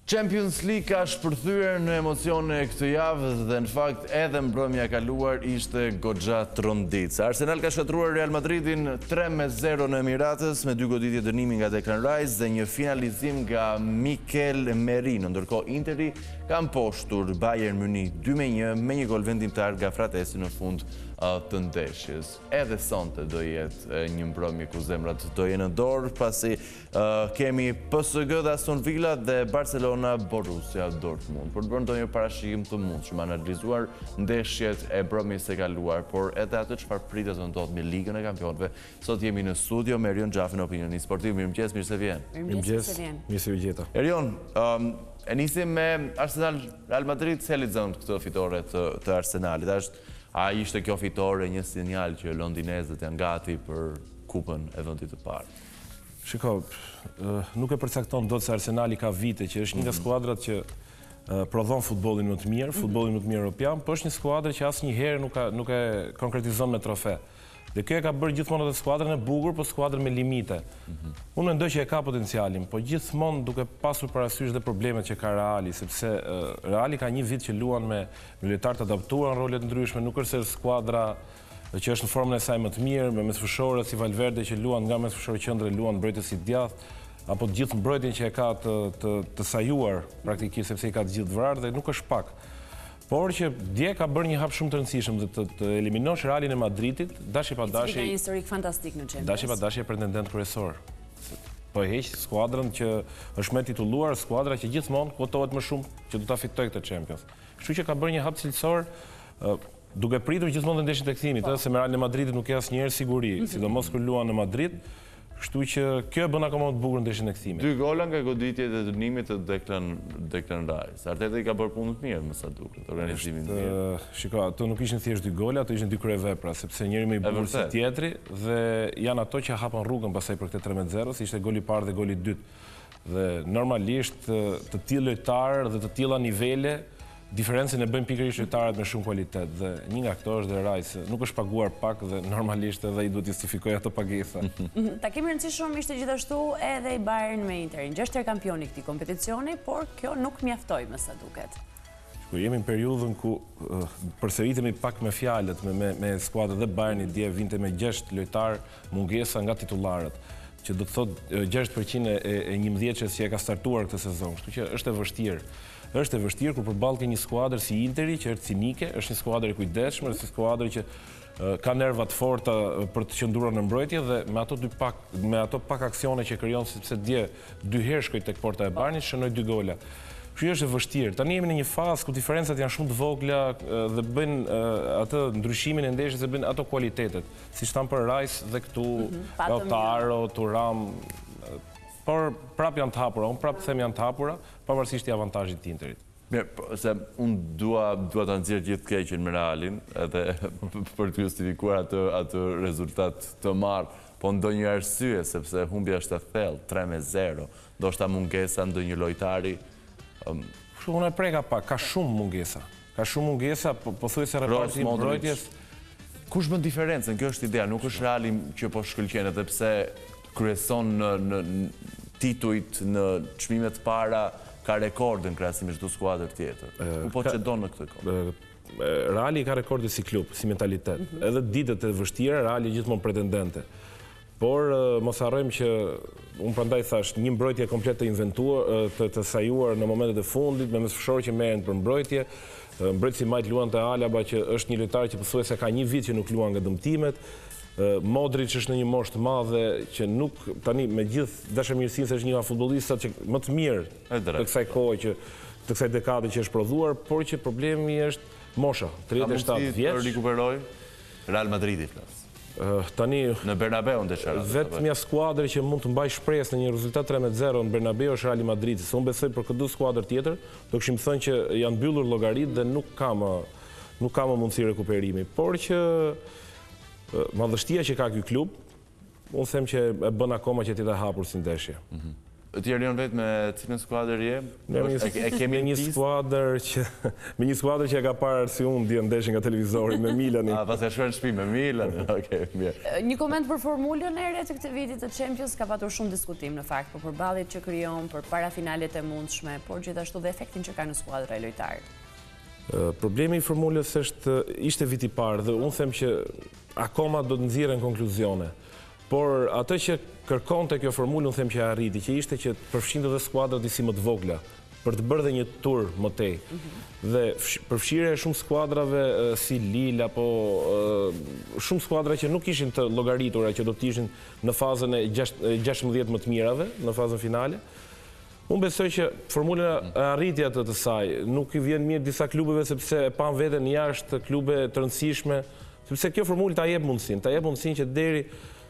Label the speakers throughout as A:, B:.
A: Champions League ka shpërthyer në emocione këtë javë dhe në fakt edhe mbrëmja e kaluar ishte goxha tronditse. Arsenal ka shkatruar Real Madridin 3-0 në Emiratës me 2 goditje dënimi nga Declan Rice dhe një finalizim nga Mikel Merino. Ndërkohë Interi ka mposhtur Bayern Munich 2-1 me një gol vendimtar nga Fratesi në fund të ndeshjes. Edhe sonte do jetë një mbrëmje ku zemrat do jenë në dorë, pasi kemi PSG dhe Aston Villa dhe Barcelona Borussia Dortmund. Por të bërë ndonjë parashikim të mundshëm, analizuar ndeshjet e mbrëmjes së kaluar, por edhe atë çfarë pritet të ndodhë me Ligën e Kampionëve. Sot jemi në studio me Erion Xhafin, opinioni sportiv. Mirëmëngjes, mirë se vjen.
B: Mirëmëngjes, mirë se u gjeta.
A: Erion, e nisim me Arsenal Real Madrid, cili zënë këtë fitore të Arsenalit. A ishte kjo fitore një sinjal që londinezët janë gati për kupën e vendit të parë?
B: Shiko, nuk e përcakton dot se Arsenali ka vite që është një nga skuadrat që prodhon futbollin më të mirë, futbollin më të mirë europian, por është një skuadër që asnjëherë nuk e konkretizon me trofe. Dhe kjo e ka bërë gjithmonë atë skuadrën e bukur, por skuadrën me limite. Unë mendoj që e ka potencialin, por gjithmonë duke pasur parasysh dhe problemet që ka Reali, sepse Reali ka një vit që luan me lojtarë të adaptuar në rolet ndryshme, nuk është se skuadra që është në formën e saj më të mirë, me mesfushorët si Valverde që luan nga mesfushorë qendre, luan mbrojtës si djathtë, apo të gjithë mbrojtjen që e ka të sajuar praktikisht sepse i ka të gjithë vrarë dhe nuk është pak. Por që dje ka bërë një hap shumë të rëndësishëm dhe të eliminosh Realin e Madridit, dashi pa dashi.
C: Ka një historik fantastik në Champions.
B: Dashi pa dashi e pretendent kryesor. Po e heq skuadrën që është më titulluar, skuadra që gjithmonë kotohet më shumë që do ta fitojë këtë Champions. Kështu që ka bërë një hap cilësor, duke pritur gjithmonë dhe ndeshjen e kthimit, se me Realin e Madridit nuk ka asnjëherë siguri, sidomos kur luan në Madrid. Kështu që kjo e bën akoma më të bukur ndeshjen e kthimit.
A: 2 gola nga goditjet e dënimit të Declan Rice. Arteta i ka bërë punë të mirë, më sa duket, organizimin të mirë.
B: Shiko, ato nuk ishin thjesht 2 gola, ato ishin 2 kryevepra, sepse njëri më i bukur se tjetri dhe janë ato që hapën rrugën pasaj për këtë 3-0, si ishte goli i parë dhe goli i dytë. Dhe normalisht të tillë lojtarë dhe të tilla nivele diferencën e bëjnë pikërisht lojtarët me shumë kualitet dhe një nga këto është dhe Rice, nuk është paguar pak dhe normalisht edhe i duhet justifikojë ato pagesa.
C: Takimi i rëndësishëm ishte gjithashtu edhe i Bayern me Interin. 6 herë kampioni këtij kompeticioni, por kjo nuk mjaftoi më sa duket.
B: Jemi në periudhën ku përsëritemi pak me fjalët me skuadrën dhe Bayerni dje vinte me 6 lojtarë mungesa nga titullarët, që do të thotë 6% e 11-çes që e ka startuar këtë sezon, kështu që është e vështirë. Është e vështirë kur përballë ke një skuadër si Interi, që është cinike, është një skuadër e kujdesshme, është një skuadër që ka nerva të forta për të qëndruar në mbrojtje dhe me ato pak aksione që krijon, sepse dje 2 herë shkoi tek porta e Bayernit, shënoi 2 gola. Kjo është e vështirë. Tani jemi në një fazë ku diferencat janë shumë të vogla dhe bëjnë atë ndryshimin e ndeshjes dhe bëjnë ato kualitetet, siç tham për Rice dhe këtu Lautaro, Thuram. Por prap janë të hapura, unë prap them janë të hapura, pavarësisht i avantazhit të Interit.
A: Mirë, se unë dua ta nxjerr gjithë keqen me Realin, edhe për të justifikuar atë rezultat të marrë, po ndonjë arsye sepse humbja është e thellë, 3-0, ndoshta mungesa ndonjë lojtari.
B: Unë e preka pak, ka shumë mungesa. Ka shumë mungesa, pothuajse repartimi i mbrojtjes.
A: Kush bën diferencën? Kjo është ideja, nuk është Reali që po shkëlqen, edhe pse kryeson në titujt, në çmimet para, ka rekordin krahasim me çdo skuadër tjetër. Ku po çedon në këtë kohë?
B: Reali ka rekordin si klub, si mentalitet. Edhe ditët e vështira, Reali gjithmonë pretendente. Por mos harrojmë që unë prandaj thash, një mbrojtje komplet të inventuar, të sajuar në momentet e fundit, me mesfushorë që merren për mbrojtje. Mbrojtësi Majt luan te Alaba, që është një lojtar që pothuajse ka një vit që nuk luan nga dëmtimet. Modric është në një moshë të madhe që nuk tani me gjithë dashamirësinë se është një nga futbollistat që më të mirë të kësaj kohe të kësaj dekade që është prodhuar, por që problemi është mosha, 37 vjeç.
A: Ka rikuperoj Real Madridi flas.
B: Tani
A: në Bernabeu ndeshara.
B: Vetëm një skuadër që mund të mbajë shpresë në një rezultat 3-0 në Bernabeu është Real Madridi. Se unë besoj për këtë skuadër tjetër, do kishim thënë që janë mbyllur llogaritë dhe nuk ka më mundësi rekuperimi, por që madhështia që ka ky klub, unë them që e bën akoma që ti ta hapur si ndeshje.
A: Ti Erion vetë me cilën skuadër je?
B: E kemi një skuadër që e ka parë si unë dje ndeshin nga televizori me Milanin.
A: Pas e shkruar në shtëpi me Milan. Okej, mirë.
C: Një koment për formulën e re të këtë vitit të Champions ka patur shumë diskutim në fakt, për përballjet që krijon, për parafinalet e mundshme, por gjithashtu dhe efektin që ka në skuadra e lojtarë.
B: Problemi i formulës ishte viti parë dhe unë them që akoma do të nxjerren konkluzione. Por atë që kërkonte kjo formulë, unë them që arriti, që ishte që përfshinte dhe skuadrat disi më të vogla, për të bërë dhe një tur më tej. Dhe përfshirja e shumë skuadrave si Lille, apo shumë skuadra që nuk ishin të llogaritura, që do të ishin në fazën e 16 më të mirave, në fazën finale. Unë besoj që formula arriti atë të saj, nuk i vjen mirë disa klubeve sepse e pan veten jashtë klube të rëndësishme, sepse kjo formulë ta jep mundësinë që deri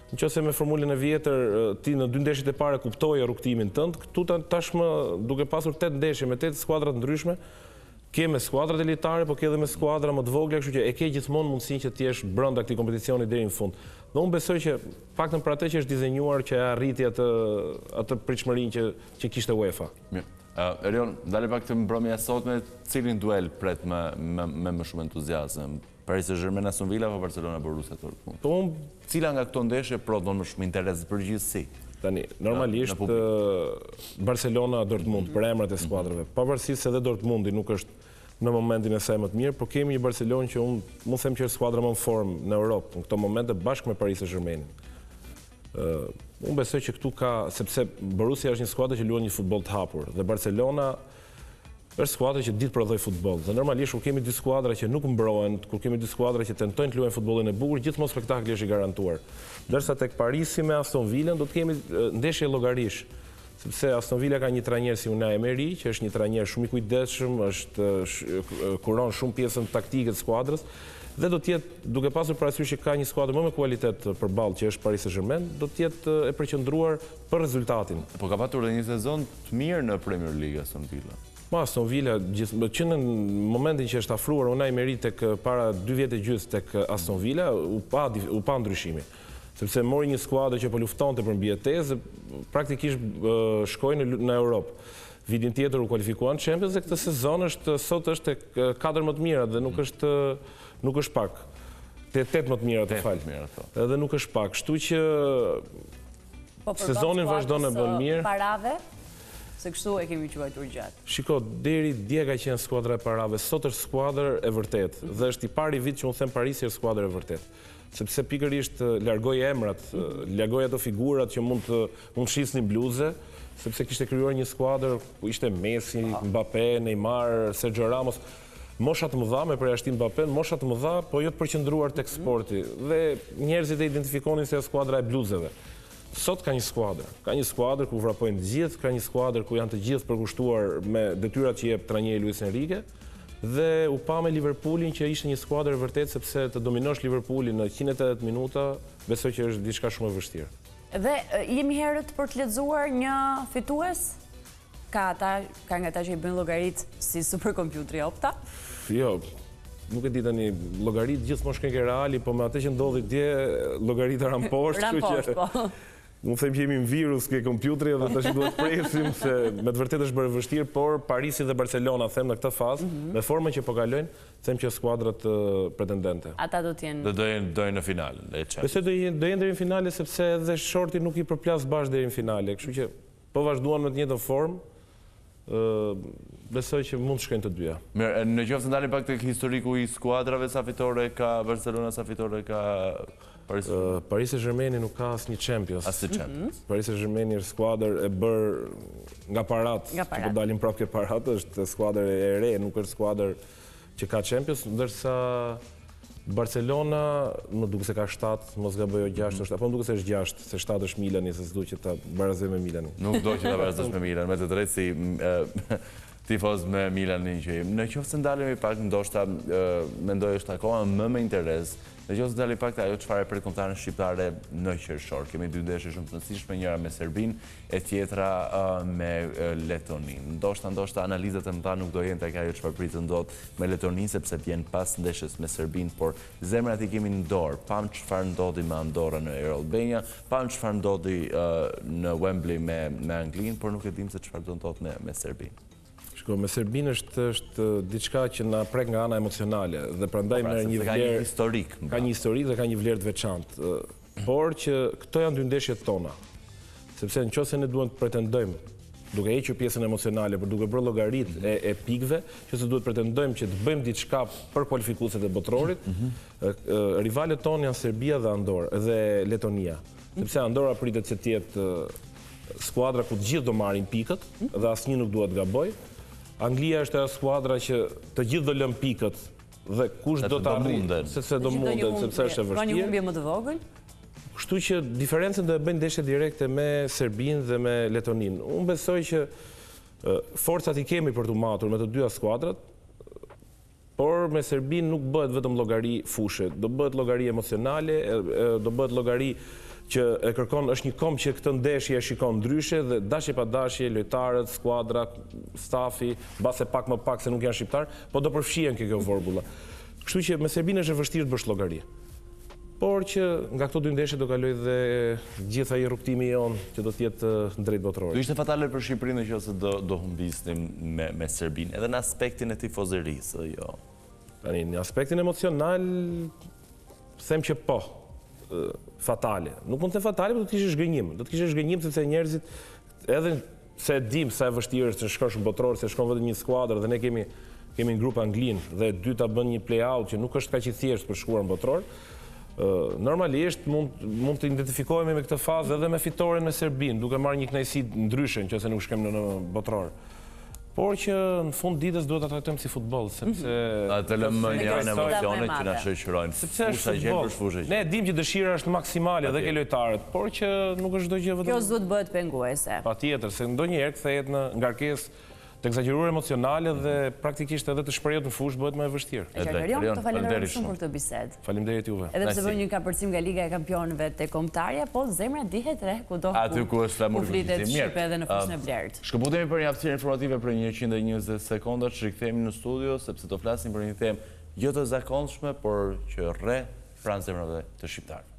B: nëse me formulën e vjetër ti në 2 ndeshjet e para kuptoje rrugtimin tënd, këtu tashmë duke pasur 8 ndeshje me 8 skuadra të ndryshme, ke me skuadrat elitare, po ke edhe me skuadra më të vogla, kështu që e ke gjithmonë mundësinë që ti jesh brenda këtij kompeticioni deri në fund. Dhe unë besoj që paktën për atë që është dizenjuar që arriti atë pritshmërinë që kishte UEFA.
A: Mirë. Erion, dale pak të mbrëmja e sotme, cilin duel pret me më shumë entuziazëm? Paris Saint-Germain Aston Villa apo Barcelona Borussia Dortmund?
B: Po
A: cila nga këto ndeshje prodhon më shumë interes përgjithësi?
B: Tani, normalisht Barcelona Dortmund për emrat e skuadrave. Pavarësisht se edhe Dortmundi nuk është në momentin e saj më të mirë, por kemi një Barcelonë që unë them që është skuadra më në formë në Europë në këto momente bashkë me Paris Saint-Germainin. Unë besoj që këtu ka, sepse Borussia është një skuadër që luan një futboll të hapur dhe Barcelona është skuadra që ditë prodhoj futboll. Dhe normalisht kur kemi dy skuadra që nuk mbrohen, kur kemi dy skuadra që tentojnë të luajnë futbollin e bukur, gjithmonë spektakli është i garantuar. Ndërsa tek Parisi me Aston Villa do të kemi ndeshje llogarish, sepse Aston Villa ka një trajner si Unai Emery, që është një trajner shumë i kujdesshëm, kuron shumë pjesën taktike të skuadrës dhe do të jetë, duke pasur parasysh që ka një skuadër më me kualitet përballë që është Paris Saint-Germain, do të jetë e përqendruar për rezultatin.
A: Po ka patur edhe një sezon të mirë në Premier League Aston Villa.
B: Aston Villa, që në momentin që është afruar Unai Emery tek para 2 vjetë e gjys tek Aston Villa, u pa ndryshimi. Sepse mori një skuadër që po luftonte për mbijetesë, praktikisht shkoi në Europë. Vitin tjetër u kualifikuan në Champions dhe këtë sezon sot është tek 4 më të mira dhe nuk është pak. Te 8 më të mira të fal. Edhe nuk është pak. Kështu që sezonin vazhdon e bën mirë.
C: Parave, se kështu e kemi quajtur gjatë.
B: Shiko, deri dje ka qenë skuadra e parave, sot është skuadër e vërtet. Dhe është i pari vit që unë them Parisi është skuadër e vërtet. Sepse pikërisht largoi emrat, largoi ato figurat që mund të shisnin bluze, sepse kishte krijuar një skuadër ku ishte Messi, Mbappé, Neymar, Sergio Ramos. Mosha të mëdha me përjashtim Mbappé, mosha të mëdha, po jo të përqendruar tek sporti. Dhe njerëzit e identifikonin se skuadra e bluzeve. Sot ka një skuadër ku vrapojnë të gjithë, ka një skuadër ku janë të gjithë përkushtuar me detyrat që jep trajneri Luis Enrique, dhe u pa me Liverpoolin që ishte një skuadër e vërtet, sepse të dominosh Liverpoolin në 180 minuta, besoj që është diçka shumë e vështirë.
C: Dhe jemi herët për të lexuar një fitues? Ka nga ata që i bëjnë llogarit si superkompjuteri Opta?
B: Jo, nuk e di tani, llogarit gjithmonë shkojnë ke Reali, po me atë që ndodhi dje, llogarit ran poshtë, kështu që
C: po.
B: Unë them që jemi në virus ke kompjuteri dhe tash duhet presim se me të vërtetë është bërë vështirë, por Parisi dhe Barcelona them në këtë fazë, me formën që po kalojnë, them që skuadrat pretendente.
C: Ata do të jenë.
A: Do jenë në finale.
B: Besoj do jenë deri në finale sepse edhe shorti nuk i përplas bashkë deri në finale, kështu që po vazhduan me të njëjtën formë. Besoj që mund të shkojnë të dyja.
A: Mirë, në qoftë se ndalim pak tek historiku i skuadrave, sa fitore ka Barcelona, sa fitore ka
B: Paris Saint-Germain nuk ka asnjë Champions.
A: Asnjë Champions.
B: Paris Saint-Germain është skuadër e bërë nga parat. Po dalim prapë ke parat, është skuadër e re, nuk është skuadër që ka Champions, ndërsa Barcelona më duket se ka 7, mos gaboj 6 është, apo më duket se është 6, se 7 është Milani, se s'du që ta barazoj me Milanin.
A: Nuk do që ta barazosh me Milan, me të drejtë tifoz me Milanin që jemi. Në qoftë se ndalemi pak, ndoshta mendoj është akoma më me interes. Në qoftë se ndalemi pak ajo çfarë e përkombëtarën shqiptare në qershor. Kemi dy ndeshje shumë të rëndësishme, njëra me Serbinë e tjetra me Letoninë. Ndoshta analizat e mëdha nuk do jenë tek ajo çfarë pritet ndodh me Letoninë sepse vjen pas ndeshjes me Serbinë, por zemrat i kemi në dorë. Pam çfarë ndodhi me Andorra në Air Albania, pam çfarë ndodhi në Wembley me Anglinë, por nuk e dim se çfarë do ndodh me Serbinë.
B: Me Serbinë është diçka që na prek nga ana emocionale dhe prandaj merr një vlerë
A: historik.
B: Ka një historik dhe ka një vlerë të veçantë. Por që këto janë dy ndeshjet tona. Sepse nëse ne duam të pretendojmë, duke hequr pjesën emocionale, por duke bërë llogaritë e pikëve, që se duhet pretendojmë që të bëjmë diçka për kualifikuesit e botrorit, rivalet tonë janë Serbia dhe Andorra dhe Letonia. Sepse Andorra pritet që të jetë skuadra ku të gjithë do marrin pikët dhe asnjë nuk duhet gaboj. Anglia është ajo skuadra që të gjithë do lëm pikët dhe kush do ta arrijë, sepse do mundet, sepse është e vështirë.
C: Ka një humbje më të vogël?
B: Kështu që diferencën do e bëjnë ndeshje direkte me Serbinë dhe me Letoninë. Unë besoj që forcat i kemi për të matur me të dyja skuadrat, por me Serbinë nuk bëhet vetëm llogari fushe, do bëhet llogari emocionale, do bëhet llogari që e kërkon, është një kom që këtë ndeshje e shikon ndryshe dhe dashje pa dashje, lojtarët, skuadra, stafi, mbase pak më pak se nuk janë shqiptar, po do përfshihen kjo vorbulla. Kështu që me Serbinë është e vështirë të bësh llogari. Por që nga këto dy ndeshje do kaloj dhe gjithë ai rrugtimi jon që do të jetë drejt botror.
A: Do ishte fatale për Shqipërinë nëse do humbisnim me Serbinë, edhe në aspektin e tifozërisë, jo.
B: Tani, në aspektin emocional, them që po. Fatale. Nuk mund të fatale, por do të kishte zhgënjim. Do të kishte zhgënjim sepse njerëzit edhe se dim sa e vështirë është të shkosh në botror, se shkon vetëm një skuadër dhe ne kemi në grup Anglinë dhe dyta bën një play-out që nuk është kaq i thjeshtë për shkuar në botror. Normalisht mund të identifikohemi me këtë fazë edhe me fitoren me Serbinë, duke marrë një kënaqësi ndryshe nëse nuk shkem në botror. Por që në fund ditës duhet ta trajtojmë si futboll, sepse
A: atë lëmë një anë emocione që na shoqërojnë.
B: Sepse është futboll. Ne dim që dëshira është maksimale edhe ke lojtarët, por që nuk është çdo gjë vetëm.
C: Kjo s'duhet bëhet penguese.
B: Patjetër, se ndonjëherë kthehet në ngarkesë të egzageruar emocionale dhe praktikisht edhe të shprehjet në fushë bëhet më e vështirë.
C: Të falenderoj shumë për këtë bisedë.
B: Faleminderit juve.
C: Edhe pse bëjmë një kapërcim nga Liga e Kampionëve te kombëtarja, po zemra dihet re kudo
A: ku është flamurit
C: Shqipe edhe në fushën e Blerët.
A: Shkëputemi për një aftësirë informative për 120 sekonda që rikthehemi në studio sepse do flasim për një temë jo të zakonshme, por që rre pranë zemrave të shqiptarëve.